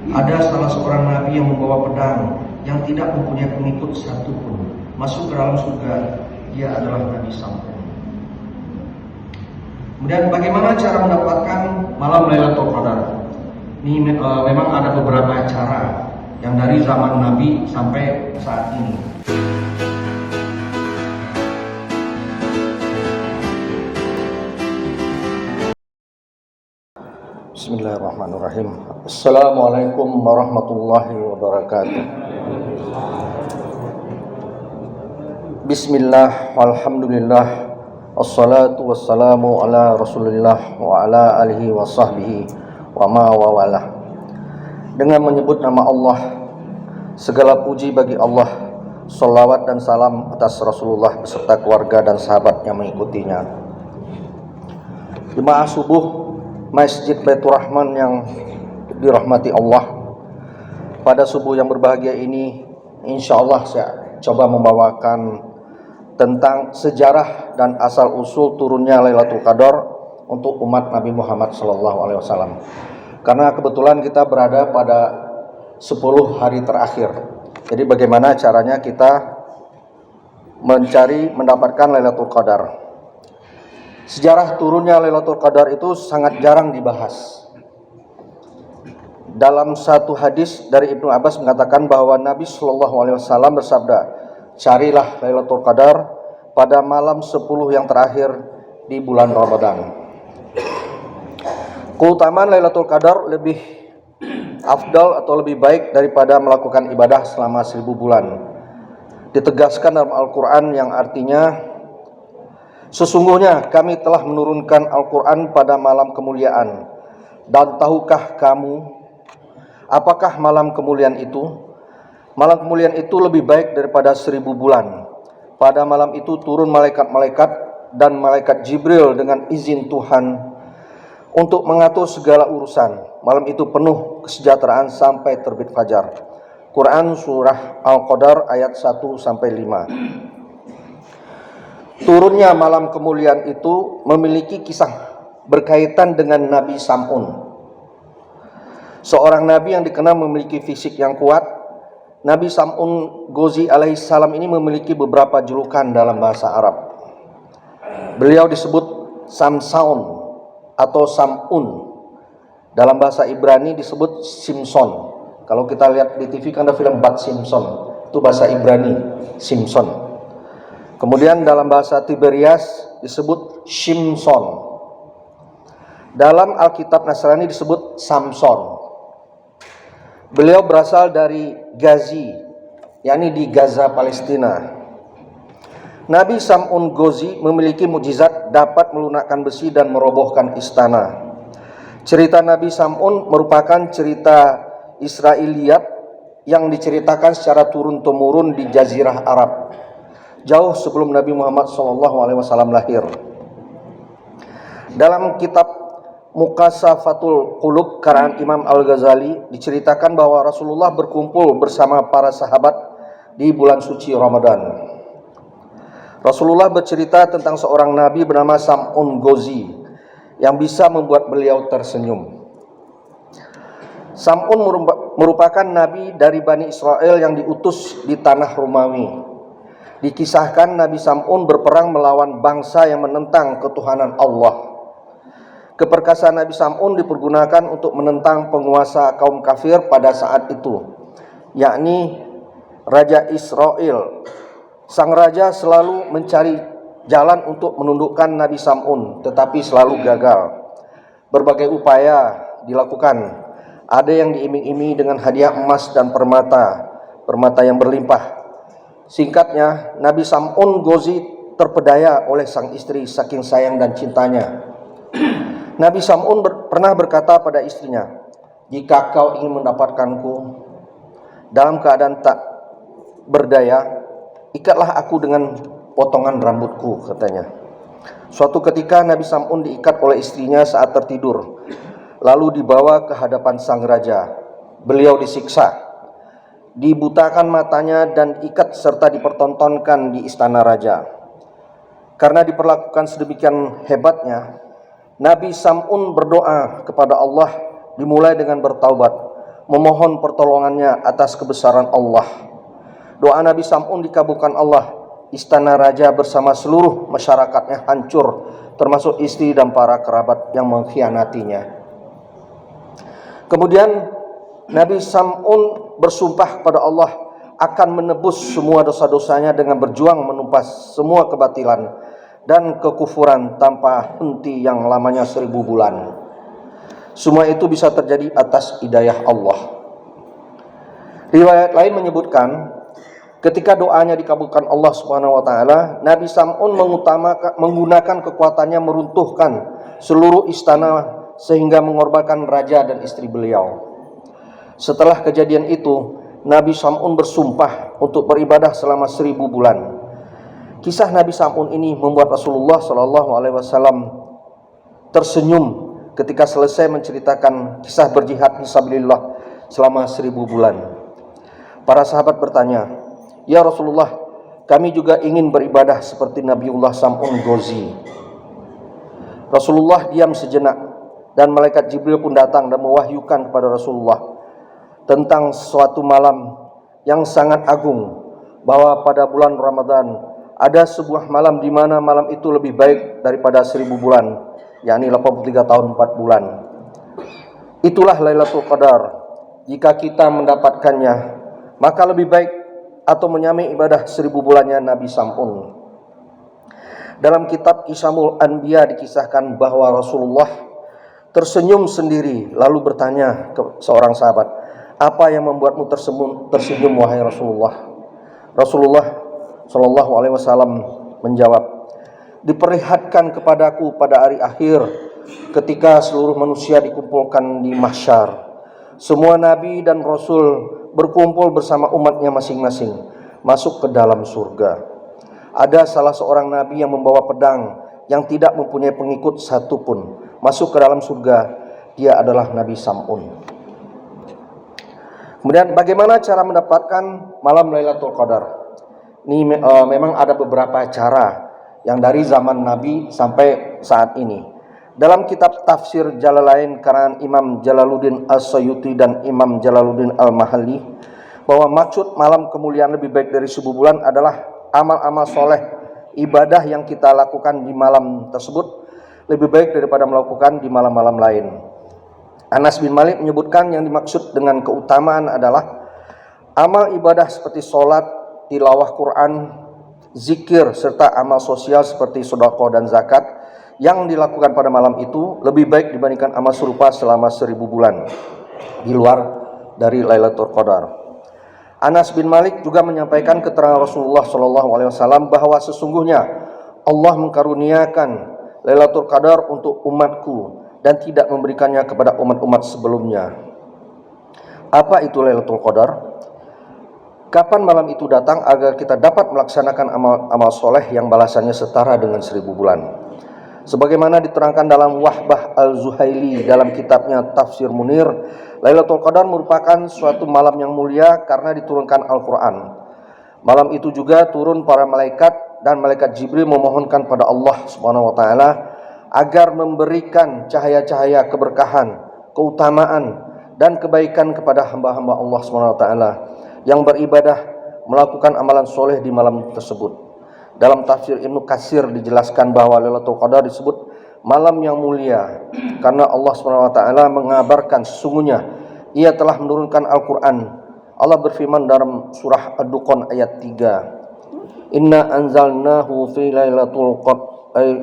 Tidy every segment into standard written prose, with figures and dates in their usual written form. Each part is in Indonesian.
Ada salah seorang nabi yang membawa pedang, yang tidak mempunyai pengikut satupun, masuk ke dalam surga. Dia adalah Nabi Sam'un. Kemudian bagaimana cara mendapatkan malam Lailatul Qadar? Ini memang ada beberapa cara yang dari zaman Nabi sampai saat ini. Bismillahirrahmanirrahim. Assalamualaikum warahmatullahi wabarakatuh. Bismillah, walhamdulillah, assalatu wassalamu ala rasulillah wa ala alihi wa sahbihi wa ma wawalah. Dengan menyebut nama Allah, segala puji bagi Allah, salawat dan salam atas Rasulullah beserta keluarga dan sahabat yang mengikutinya. Jemaah subuh Masjid Baitur Rahman yang dirahmati Allah, pada subuh yang berbahagia ini insya Allah saya coba membawakan tentang sejarah dan asal-usul turunnya Lailatul Qadar untuk umat Nabi Muhammad SAW. Karena kebetulan kita berada pada 10 hari terakhir. Jadi bagaimana caranya kita mendapatkan Lailatul Qadar. Sejarah turunnya Lailatul Qadar itu sangat jarang dibahas. Dalam satu hadis dari Ibnu Abbas mengatakan bahwa Nabi SAW bersabda, carilah Lailatul Qadar pada malam 10 yang terakhir di bulan Ramadan. Keutamaan Lailatul Qadar lebih afdal atau lebih baik daripada melakukan ibadah selama 1000 bulan. Ditegaskan dalam Al-Quran yang artinya, sesungguhnya kami telah menurunkan Al-Quran pada malam kemuliaan. Dan tahukah kamu apakah malam kemuliaan itu? Malam kemuliaan itu lebih baik daripada 1000 bulan. Pada malam itu turun malaikat-malaikat dan malaikat Jibril dengan izin Tuhan untuk mengatur segala urusan. Malam itu penuh kesejahteraan sampai terbit fajar. Quran Surah Al-Qadar ayat 1-5. Turunnya malam kemuliaan itu memiliki kisah berkaitan dengan Nabi Sam'un, seorang nabi yang dikenal memiliki fisik yang kuat. Nabi Sam'un Ghazi alaihissalam ini memiliki beberapa julukan dalam bahasa Arab. Beliau disebut Samsaun atau Sam'un. Dalam bahasa Ibrani disebut Simson. Kalau kita lihat di TV kan ada film Bud Simpson, itu bahasa Ibrani, Simpson. Kemudian dalam bahasa Tiberias disebut Shimson. Dalam Alkitab Nasrani disebut Samson. Beliau berasal dari Ghazi, yakni di Gaza, Palestina. Nabi Sam'un Ghazi memiliki mukjizat dapat melunakkan besi dan merobohkan istana. Cerita Nabi Sam'un merupakan cerita Israiliyat yang diceritakan secara turun-temurun di Jazirah Arab, jauh sebelum Nabi Muhammad SAW lahir. Dalam kitab Muqasafatul Qulub karangan Imam Al-Ghazali diceritakan bahwa Rasulullah berkumpul bersama para sahabat di bulan suci Ramadan. Rasulullah bercerita tentang seorang nabi bernama Sam'un Ghazi yang bisa membuat beliau tersenyum. Sam'un merupakan nabi dari Bani Israel yang diutus di tanah Romawi. Dikisahkan Nabi Sam'un berperang melawan bangsa yang menentang ketuhanan Allah. Keperkasaan Nabi Sam'un dipergunakan untuk menentang penguasa kaum kafir pada saat itu, yakni Raja Israel. Sang raja selalu mencari jalan untuk menundukkan Nabi Sam'un, tetapi selalu gagal. Berbagai upaya dilakukan. Ada yang diiming-imingi dengan hadiah emas dan permata yang berlimpah. Singkatnya, Nabi Sam'un Ghazi terpedaya oleh sang istri saking sayang dan cintanya. Nabi Sam'un pernah berkata pada istrinya, jika kau ingin mendapatkanku dalam keadaan tak berdaya, ikatlah aku dengan potongan rambutku, katanya. Suatu ketika Nabi Sam'un diikat oleh istrinya saat tertidur, lalu dibawa ke hadapan sang raja. Beliau disiksa, dibutakan matanya dan diikat serta dipertontonkan di istana raja. Karena diperlakukan sedemikian hebatnya, Nabi Sam'un berdoa kepada Allah dimulai dengan bertaubat. memohon pertolongannya atas kebesaran Allah. Doa Nabi Sam'un dikabulkan Allah. Istana raja bersama seluruh masyarakatnya hancur, termasuk istri dan para kerabat yang mengkhianatinya. Kemudian Nabi Sam'un bersumpah kepada Allah akan menebus semua dosa-dosanya dengan berjuang menumpas semua kebatilan dan kekufuran tanpa henti yang lamanya 1000 bulan. Semua itu bisa terjadi atas hidayah Allah. Riwayat lain menyebutkan ketika doanya dikabulkan Allah Subhanahu wa taala, Nabi Sam'un menggunakan kekuatannya meruntuhkan seluruh istana sehingga mengorbankan raja dan istri beliau. Setelah kejadian itu, Nabi Sam'un bersumpah untuk beribadah selama 1000 bulan. Kisah Nabi Sam'un ini membuat Rasulullah SAW tersenyum ketika selesai menceritakan kisah berjihad fisabilillah selama 1000 bulan. Para sahabat bertanya, "Ya Rasulullah, kami juga ingin beribadah seperti Nabiullah Sam'un Ghazi." Rasulullah diam sejenak dan malaikat Jibril pun datang dan mewahyukan kepada Rasulullah tentang suatu malam yang sangat agung, bahwa pada bulan Ramadan ada sebuah malam di mana malam itu lebih baik daripada 1000 bulan, yakni 83 tahun 4 bulan. Itulah Lailatul Qadar. Jika kita mendapatkannya, maka lebih baik atau menyamai ibadah 1000 bulannya Nabi Sam'un. Dalam kitab Isamul Anbiya dikisahkan bahwa Rasulullah tersenyum sendiri lalu bertanya ke seorang sahabat, "Apa yang membuatmu tersenyum wahai Rasulullah?" Rasulullah Shallallahu Alaihi Wasallam menjawab, "Diperlihatkan kepadaku pada hari akhir ketika seluruh manusia dikumpulkan di mahsyar. Semua nabi dan rasul berkumpul bersama umatnya masing-masing masuk ke dalam surga. Ada salah seorang nabi yang membawa pedang yang tidak mempunyai pengikut satupun masuk ke dalam surga. Dia adalah Nabi Sam'un." Kemudian bagaimana cara mendapatkan malam Lailatul Qadar? Ini memang ada beberapa cara yang dari zaman Nabi sampai saat ini. Dalam kitab Tafsir Jalalain karangan Imam Jalaluddin As-Suyuti dan Imam Jalaluddin Al-Mahalli, bahwa maksud malam kemuliaan lebih baik dari 1000 bulan adalah amal-amal soleh, ibadah yang kita lakukan di malam tersebut lebih baik daripada melakukan di malam-malam lain. Anas bin Malik menyebutkan yang dimaksud dengan keutamaan adalah amal ibadah seperti sholat, tilawah Quran, zikir, serta amal sosial seperti sedekah dan zakat yang dilakukan pada malam itu lebih baik dibandingkan amal serupa selama 1000 bulan di luar dari Lailatul Qadar. Anas bin Malik juga menyampaikan keterangan Rasulullah SAW bahwa sesungguhnya Allah mengkaruniakan Lailatul Qadar untuk umatku dan tidak memberikannya kepada umat-umat sebelumnya. Apa itu Lailatul Qadar? Kapan malam itu datang agar kita dapat melaksanakan amal soleh yang balasannya setara dengan 1000 bulan? Sebagaimana diterangkan dalam Wahbah Al-Zuhaili dalam kitabnya Tafsir Munir, Lailatul Qadar merupakan suatu malam yang mulia karena diturunkan Al-Quran. Malam itu juga turun para malaikat dan malaikat Jibril memohonkan pada Allah Subhanahu wa taala agar memberikan cahaya-cahaya keberkahan, keutamaan dan kebaikan kepada hamba-hamba Allah Subhanahu wa taala yang beribadah melakukan amalan soleh di malam tersebut. Dalam tafsir Ibnu Katsir dijelaskan bahwa Lailatul Qadar disebut malam yang mulia karena Allah Subhanahu wa taala mengabarkan sesungguhnya Ia telah menurunkan Al-Qur'an. Allah berfirman dalam surah Ad-Dukhan ayat 3, "Inna anzalnahu fi lailatul qadar."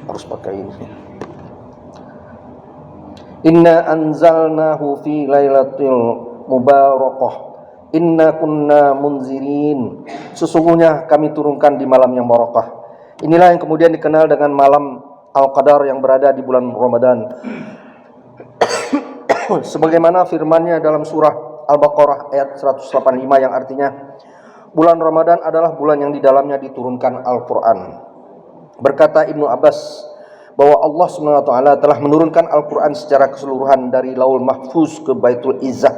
Harus pakai ini. "Inna anzalnahu fi lailatul mubarakah. Inna kunna munzirin." Sesungguhnya kami turunkan di malam yang barakah. Inilah yang kemudian dikenal dengan malam Al-Qadar yang berada di bulan Ramadan. Sebagaimana firman-Nya dalam surah Al-Baqarah ayat 185 yang artinya, bulan Ramadan adalah bulan yang di dalamnya diturunkan Al-Quran. Berkata Ibnu Abbas bahwa Allah SWT telah menurunkan Al-Quran secara keseluruhan dari Laul Mahfuz ke Baitul Izzah,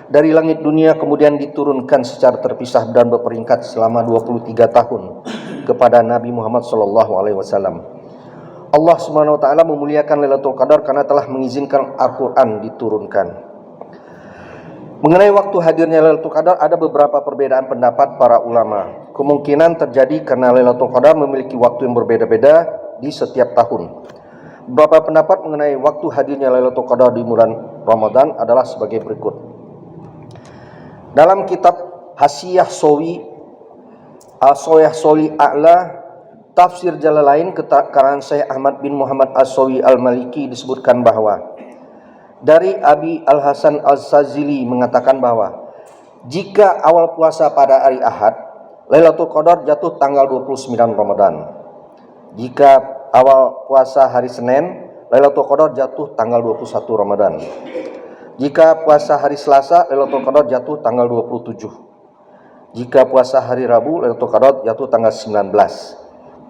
dari langit dunia, kemudian diturunkan secara terpisah dan berperingkat selama 23 tahun kepada Nabi Muhammad SAW. Allah Subhanahu wa taala memuliakan Lailatul Qadar karena telah mengizinkan Al-Qur'an diturunkan. Mengenai waktu hadirnya Lailatul Qadar ada beberapa perbedaan pendapat para ulama. Kemungkinan terjadi karena Lailatul Qadar memiliki waktu yang berbeda-beda di setiap tahun. Beberapa pendapat mengenai waktu hadirnya Lailatul Qadar di bulan Ramadan adalah sebagai berikut. Dalam kitab Hasiyah Sawi A'la Tafsir Jalalain karangan Syekh Ahmad bin Muhammad As-Sawi Al-Maliki disebutkan bahwa dari Abi Al-Hasan Al-Sazili mengatakan bahwa jika awal puasa pada hari Ahad, Lailatul Qadar jatuh tanggal 29 Ramadan. Jika awal puasa hari Senin, Lailatul Qadar jatuh tanggal 21 Ramadan. Jika puasa hari Selasa, Lailatul Qadar jatuh tanggal 27. Jika puasa hari Rabu, Lailatul Qadar jatuh tanggal 19.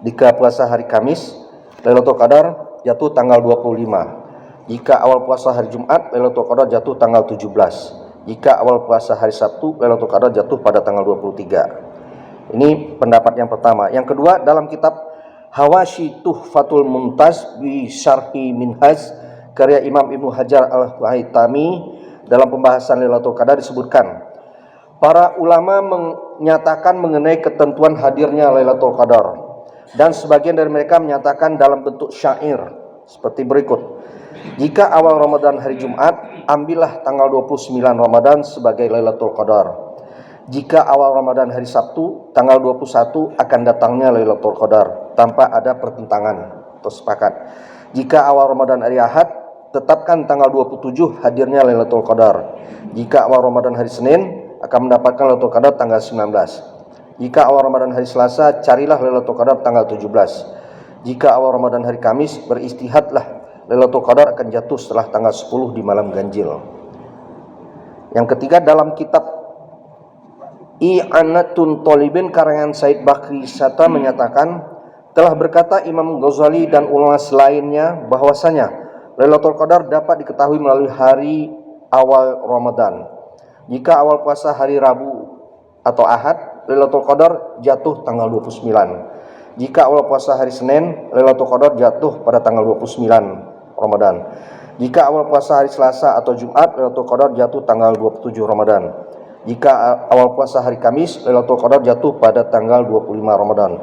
Jika puasa hari Kamis, Lailatul Qadar jatuh tanggal 25. Jika awal puasa hari Jumat, Lailatul Qadar jatuh tanggal 17. Jika awal puasa hari Sabtu, Lailatul Qadar jatuh pada tanggal 23. Ini pendapat yang pertama. Yang kedua, dalam kitab Hawashi Tuhfatul Mumtaz bi Syarhi Minhaj karya Imam Ibnu Hajar Al-Haytami, dalam pembahasan Lailatul Qadar disebutkan, para ulama menyatakan mengenai ketentuan hadirnya Lailatul Qadar, dan sebagian dari mereka menyatakan dalam bentuk syair seperti berikut. Jika awal Ramadan hari Jumat, ambillah tanggal 29 Ramadan sebagai Lailatul Qadar. Jika awal Ramadan hari Sabtu, tanggal 21 akan datangnya Lailatul Qadar tanpa ada pertentangan atau sepakat. Jika awal Ramadan hari Ahad, tetapkan tanggal 27 hadirnya Lailatul Qadar. Jika awal Ramadan hari Senin, akan mendapatkan Lailatul Qadar tanggal 19. Jika awal Ramadan hari Selasa, carilah Lailatul Qadar tanggal 17. Jika awal Ramadan hari Kamis, beristihadlah, Lailatul Qadar akan jatuh setelah tanggal 10 di malam ganjil. Yang ketiga, dalam kitab I'anatun Thalibin karangan Said Bakri Sata menyatakan, telah berkata Imam Ghazali dan ulama selainnya bahwasanya Lailatul Qadar dapat diketahui melalui hari awal Ramadan. Jika awal puasa hari Rabu atau Ahad, Lailatul Qadar jatuh tanggal 29. Jika awal puasa hari Senin, Lailatul Qadar jatuh pada tanggal 29 Ramadan. Jika awal puasa hari Selasa atau Jumat, Lailatul Qadar jatuh tanggal 27 Ramadan. Jika awal puasa hari Kamis, Lailatul Qadar jatuh pada tanggal 25 Ramadan.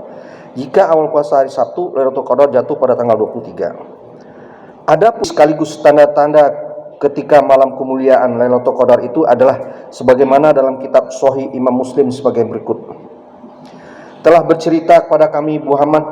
Jika awal puasa hari Sabtu, Lailatul Qadar jatuh pada tanggal 23. Ada sekaligus tanda-tanda ketika malam kemuliaan Lailatul Qadar itu adalah sebagaimana dalam kitab Sahih Imam Muslim sebagai berikut. Telah bercerita kepada kami Muhammad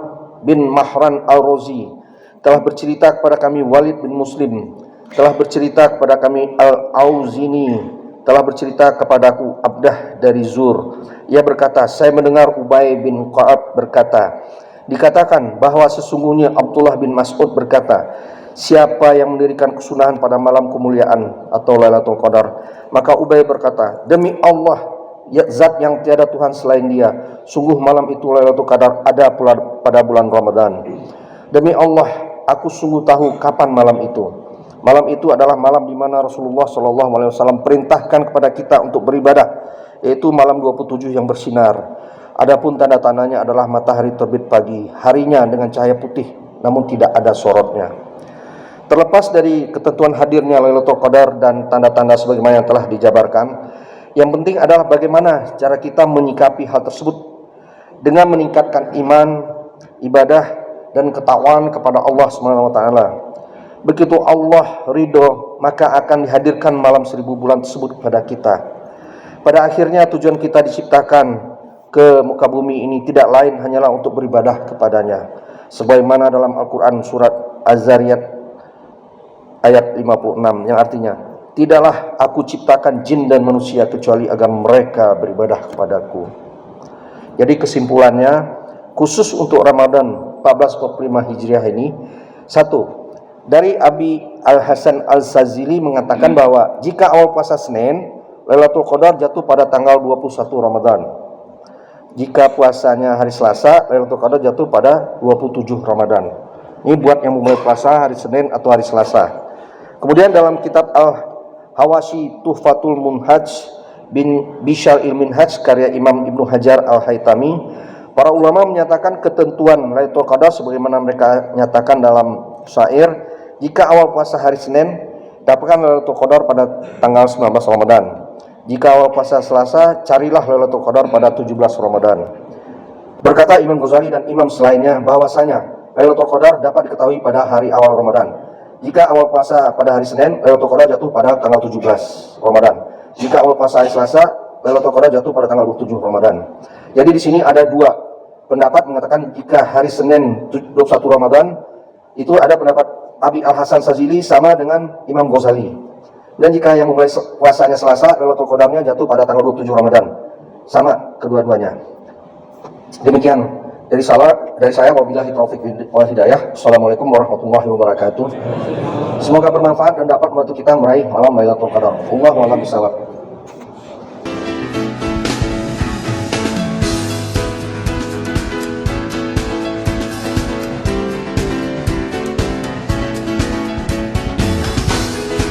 bin Mahran Al-Razi, telah bercerita kepada kami Walid bin Muslim, telah bercerita kepada kami Al-Auzini, telah bercerita kepadaku Abdah dari Zur. Ia berkata, saya mendengar Ubay bin Ka'ab berkata, dikatakan bahwa sesungguhnya Abdullah bin Mas'ud berkata, siapa yang mendirikan kesunahan pada malam kemuliaan atau Lailatul Qadar, maka Ubay berkata, demi Allah, ya zat yang tiada Tuhan selain Dia, sungguh malam itu Lailatul Qadar ada pula pada bulan Ramadan. Demi Allah, aku sungguh tahu kapan malam itu. Malam itu adalah malam di mana Rasulullah SAW perintahkan kepada kita untuk beribadah, yaitu malam 27 yang bersinar. Adapun tanda-tandanya adalah matahari terbit pagi, harinya dengan cahaya putih, namun tidak ada sorotnya. Terlepas dari ketentuan hadirnya Lailatul Qadar dan tanda-tanda sebagaimana yang telah dijabarkan, yang penting adalah bagaimana cara kita menyikapi hal tersebut dengan meningkatkan iman, ibadah, dan ketakwaan kepada Allah SWT. Begitu Allah ridho, maka akan dihadirkan malam 1000 bulan tersebut kepada kita. Pada akhirnya tujuan kita diciptakan ke muka bumi ini tidak lain hanyalah untuk beribadah kepadanya. Sebagaimana dalam Al-Quran surat Az-Zariyat ayat 56 yang artinya, tidaklah aku ciptakan jin dan manusia kecuali agar mereka beribadah kepadaku. Jadi kesimpulannya, khusus untuk Ramadan 1445 Hijriah ini, satu, dari Abi Al-Hasan Al-Sazili mengatakan bahwa jika awal puasa Senin, Lailatul Qadar jatuh pada tanggal 21 Ramadan. Jika puasanya hari Selasa, Lailatul Qadar jatuh pada 27 Ramadan. Ini buat yang memulai puasa hari Senin atau hari Selasa. Kemudian dalam kitab Al-Hawashi Tuhfatul Munhaj bin Bishar il-Minhaj karya Imam Ibnu Hajar Al-Haytami, Para ulama menyatakan ketentuan Lailatul Qadar sebagaimana mereka nyatakan dalam syair, jika awal puasa hari Senin, dapatkan Lailatul Qadar pada tanggal 19 Ramadan. Jika awal puasa Selasa, carilah Lailatul Qadar pada 17 Ramadan. Berkata Imam Ghazali dan imam selainnya bahwasanya Lailatul Qadar dapat diketahui pada hari awal Ramadan. Jika awal puasa pada hari Senin, Lailatul Qadar jatuh pada tanggal 17 Ramadan. Jika awal puasa hari Selasa, Lailatul Qadar jatuh pada tanggal 27 Ramadan. Jadi di sini ada dua pendapat mengatakan jika hari Senin 21 Ramadan, itu ada pendapat Abi Al-Hasan Sazili sama dengan Imam Ghazali. Dan jika yang memulai puasanya Selasa, Lailatul Qadarnya jatuh pada tanggal 27 Ramadan. Sama kedua-duanya. Demikian dari saya, wabillahi taufiq wal hidayah. Assalamualaikum warahmatullahi wabarakatuh. Semoga bermanfaat dan dapat membantu kita meraih malam Lailatul Qadar. Wallahu a'lam bishawab.